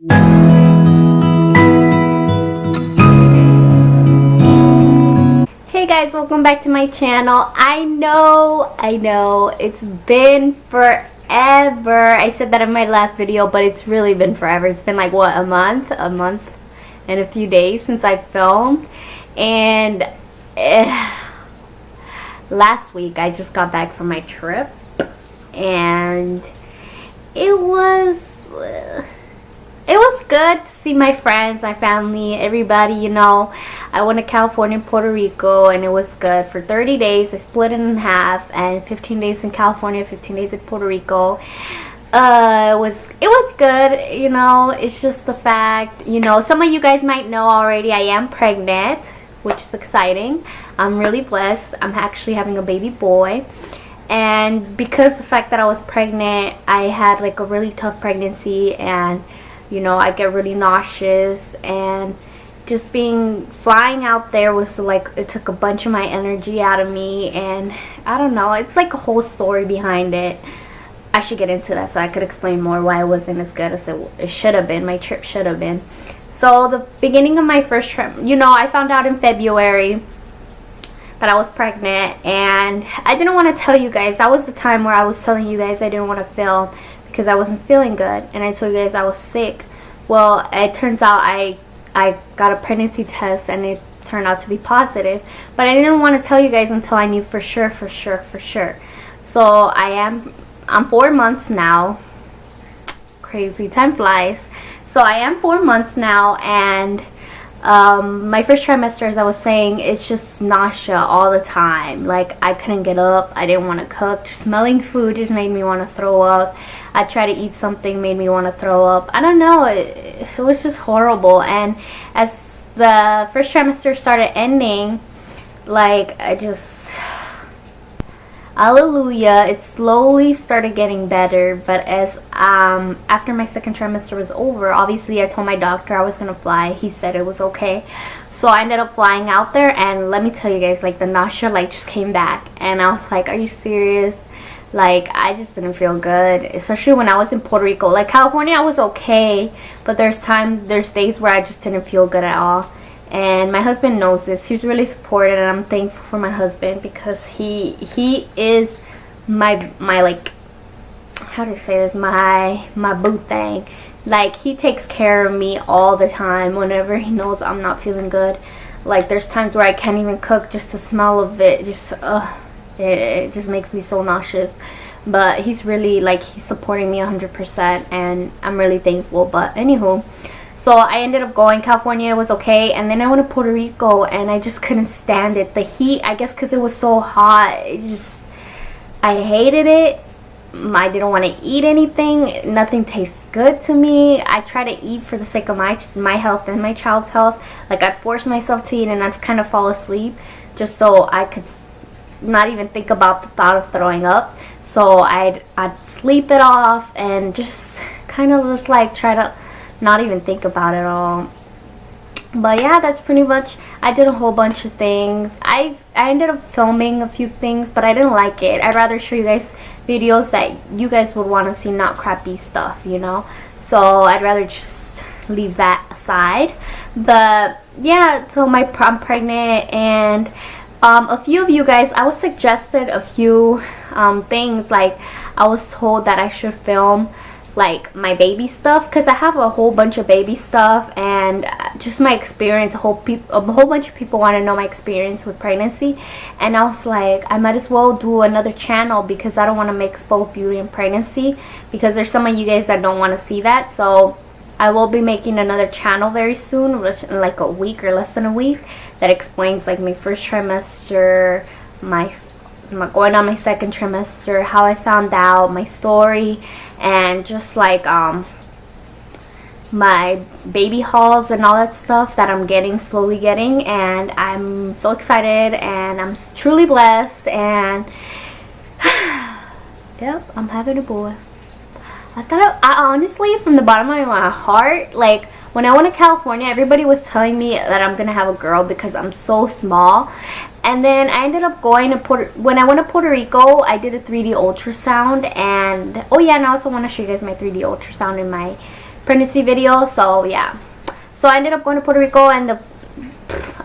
Hey guys, welcome back to my channel. I know it's been forever. I said that in my last video, but it's really been forever. It's been like what, a month and a few days since I filmed. And last week I just got back from my trip, and it was good to see my friends, my family, everybody, you know. I went to California and Puerto Rico, and it was good. For 30 days, I split it in half, and 15 days in California, 15 days in Puerto Rico. It was good, you know. It's just the fact, you know, some of you guys might know already, I am pregnant, which is exciting. I'm really blessed. I'm actually having a baby boy. And because the fact that I was pregnant, I had like a really tough pregnancy, and you know, I get really nauseous, and just flying out there was like, it took a bunch of my energy out of me, and I don't know, it's like a whole story behind it. I should get into that so I could explain more why it wasn't as good as it should have been. My trip should have been. So the beginning of my first trip, you know, I found out in February that I was pregnant, and I didn't want to tell you guys. That was the time where I was telling you guys I didn't want to film because I wasn't feeling good, and I told you guys I was sick. Well, it turns out I got a pregnancy test, and it turned out to be positive, but I didn't want to tell you guys until I knew for sure. So I'm 4 months now. Crazy, time flies. So I am 4 months now, and my first trimester, as I was saying, it's just nausea all the time. Like, I couldn't get up, I didn't want to cook, just smelling food just made me want to throw up. I tried to eat something, made me want to throw up. I don't know, it was just horrible. And as the first trimester started ending, like, hallelujah, it slowly started getting better. But as after my second trimester was over, obviously I told my doctor I was gonna fly. He said it was okay, so I ended up flying out there, and let me tell you guys, like, the nausea like just came back, and I was like, are you serious? Like, I just didn't feel good, especially when I was in Puerto Rico. Like, California I was okay, but there's days where I just didn't feel good at all. And my husband knows this. He's really supportive, and I'm thankful for my husband, because he is my like, how do I say this, my boo thing. Like, he takes care of me all the time whenever he knows I'm not feeling good. Like, there's times where I can't even cook, just the smell of it just it just makes me so nauseous. But he's really, like, he's supporting me 100%, and I'm really thankful. But anywho, so I ended up going. California was okay, and then I went to Puerto Rico, and I just couldn't stand it. The heat, I guess because it was so hot, I hated it. I didn't want to eat anything. Nothing tastes good to me. I try to eat for the sake of my health and my child's health. Like, I'd force myself to eat, and I'd kind of fall asleep just so I could not even think about the thought of throwing up. So I'd sleep it off, and just kind of just like try to not even think about it all. But yeah, that's pretty much, I did a whole bunch of things. I ended up filming a few things, but I didn't like it. I'd rather show you guys videos that you guys would want to see, not crappy stuff, you know. So I'd rather just leave that aside. But yeah, so I'm pregnant, and a few of you guys, I was suggested a few things. Like, I was told that I should film like my baby stuff, because I have a whole bunch of baby stuff, and just my experience. A whole bunch of people want to know my experience with pregnancy, and I was like, I might as well do another channel, because I don't want to mix both beauty and pregnancy, because there's some of you guys that don't want to see that. So I will be making another channel very soon, in like a week or less than a week, that explains like my first trimester, my going on my second trimester, how I found out, my story, and just like my baby hauls and all that stuff that I'm slowly getting. And I'm so excited, and I'm truly blessed, and yep, I'm having a boy. I honestly, from the bottom of my heart, like, when I went to California, everybody was telling me that I'm gonna have a girl because I'm so small. And then I ended up going to when I went to Puerto Rico, I did a 3D ultrasound. And oh yeah, and I also want to show you guys my 3D ultrasound in my pregnancy video. So yeah, so I ended up going to Puerto Rico, and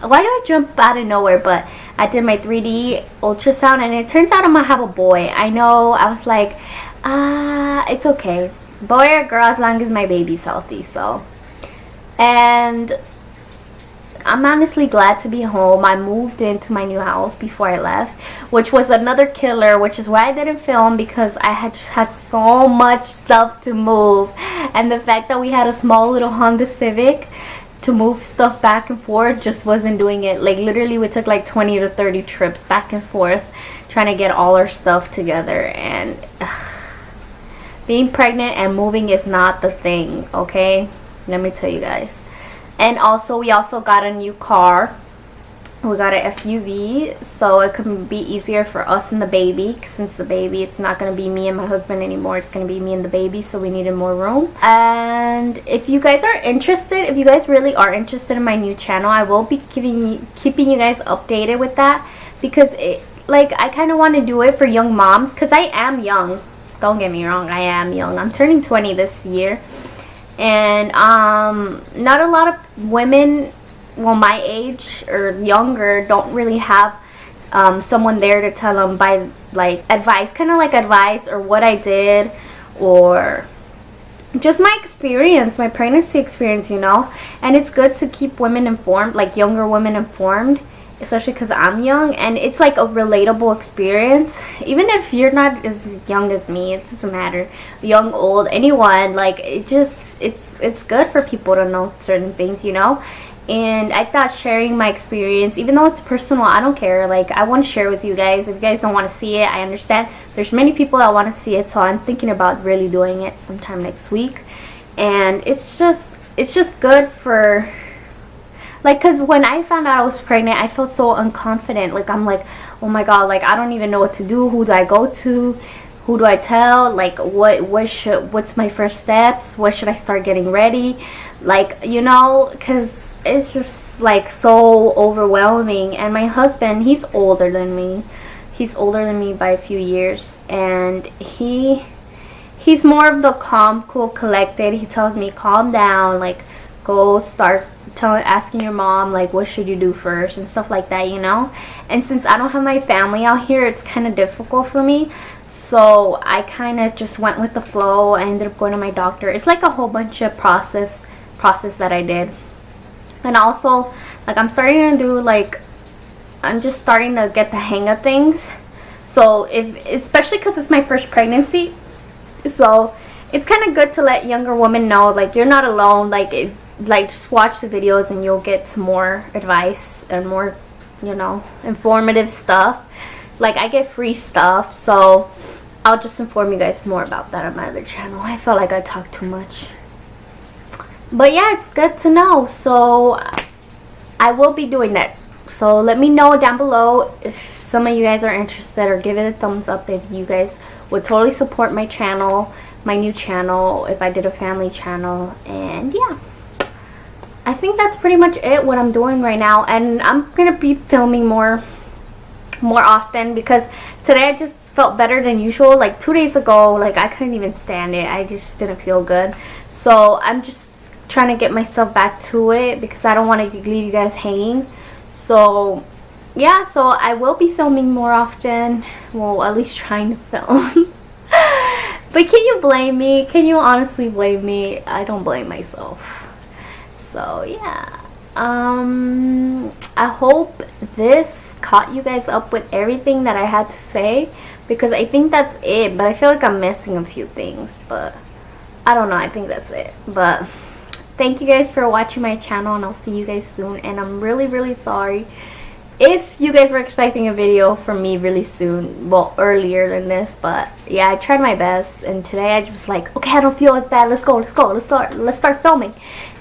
why do I jump out of nowhere, but I did my 3D ultrasound, and it turns out I'm gonna have a boy. I know, I was like, it's okay, boy or girl, as long as my baby's healthy. So, and I'm honestly glad to be home. I moved into my new house before I left, which was another killer, which is why I didn't film, because I had just had so much stuff to move. And the fact that we had a small little Honda Civic to move stuff back and forth just wasn't doing it. Like literally we took like 20 to 30 trips back and forth trying to get all our stuff together, and being pregnant and moving is not the thing, okay? Let me tell you guys. And also, we also got a new car. We got an SUV, so it could be easier for us and the baby. Since the baby, it's not going to be me and my husband anymore. It's going to be me and the baby, so we needed more room. And if you guys are interested, if you guys really are interested in my new channel, I will be keeping you guys updated with that. Because, I kind of want to do it for young moms. Because I am young. Don't get me wrong, I am young. I'm turning 20 this year. And not a lot of women, well, my age or younger, don't really have someone there to tell them by advice, kind of like advice, or what I did, or just my experience, my pregnancy experience, you know. And it's good to keep women informed, like younger women informed, especially because I'm young, and it's like a relatable experience. Even if you're not as young as me, it doesn't matter, young, old, anyone, like it's good for people to know certain things, you know. And I thought sharing my experience, even though it's personal, I don't care. Like, I want to share with you guys. If you guys don't want to see it, I understand. There's many people that want to see it, so I'm thinking about really doing it sometime next week. And it's just good for, like, because when I found out I was pregnant, I felt so unconfident. Like, I'm like, oh my god, like, I don't even know what to do. Who do I go to? Who do I tell? Like, what's my first steps? What should I start getting ready? Like, you know, because it's just like so overwhelming. And my husband, he's older than me. He's older than me by a few years, and he's more of the calm, cool, collected. He tells me, calm down, like, go start asking your mom, like, what should you do first, and stuff like that, you know. And since I don't have my family out here, it's kind of difficult for me. So I kind of just went with the flow. I ended up going to my doctor. It's like a whole bunch of process that I did. And also, like, I'm starting to do, like, I'm just starting to get the hang of things. So especially because it's my first pregnancy, so it's kind of good to let younger women know, like, you're not alone. Like, just watch the videos and you'll get some more advice and more, you know, informative stuff. Like, I get free stuff, so I'll just inform you guys more about that on my other channel. I felt like I talked too much. But yeah, it's good to know. So I will be doing that. So let me know down below if some of you guys are interested, or give it a thumbs up if you guys would totally support my channel, my new channel, if I did a family channel. And yeah, I think that's pretty much it, what I'm doing right now. And I'm going to be filming more often, because today I just felt better than usual. Like 2 days ago, like, I couldn't even stand it. I just didn't feel good. So I'm just trying to get myself back to it, because I don't want to leave you guys hanging. So yeah, so I will be filming more often. Well, at least trying to film. But can you blame me? Can you honestly blame me? I don't blame myself. So yeah, I hope this caught you guys up with everything that I had to say, because I think that's it. But I feel like I'm missing a few things, but I don't know, I think that's it. But thank you guys for watching my channel, and I'll see you guys soon. And I'm really sorry if you guys were expecting a video from me really soon, well, earlier than this. But yeah, I tried my best, and today I just was like, okay, I don't feel as bad, let's start filming.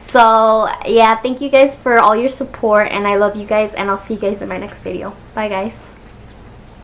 So yeah, thank you guys for all your support, and I love you guys, and I'll see you guys in my next video. Bye guys.